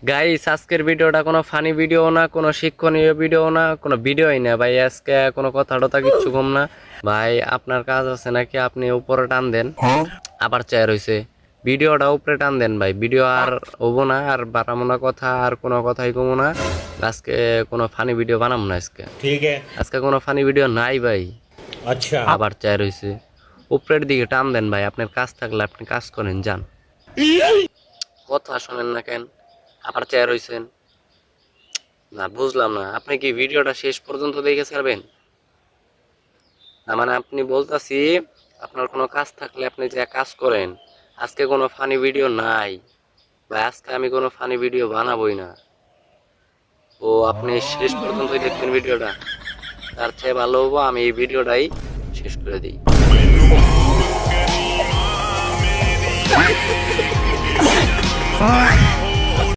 Guys আজকের ভিডিওটা কোনো ফানি ভিডিও না, কোনো শিক্ষণীয় ভিডিও না, কোনো ভিডিওই না ভাই। আজকে কোনো কথা টথা কিচ্ছু কম না ভাই। আপনার কাজ আছে নাকি আপনি উপরে টান দেন, আবার চেয়ার হইছে ভিডিওটা উপরে টান দেন ভাই। ভিডিও আর হবো না, আর বাড়াবো না কথা, আর কোনো কথাই কমো না আজকে। কোনো ফানি ভিডিও বানাবো না আজকে, ठीक है। আজকে কোনো ফানি ভিডিও নাই ভাই। अच्छा। আবার চেয়ার হইছে, উপরের দিকে টান দেন ভাই। আপনার কাজ থাকলে আপনি কাজ করেন, যান। কথা শোনেন না কেন? আবার চেয়ার হইছেন না, বুঝলাম না। আপনি কি ভিডিওটা শেষ পর্যন্ত দেখে ছাড়বেন? না মানে আপনি বলতাছি, আপনার কোনো কাজ থাকলে আপনি যে কাজ করেন। আজকে কোনো ফানি ভিডিও নাই ভাই, আজকে আমি কোনো ফানি ভিডিও বানাবোই না। ও আপনি শেষ পর্যন্তই দেখবেন ভিডিওটা, তার চেয়ে ভালো হবো আমি এই ভিডিওটাই শেষ করে দিই।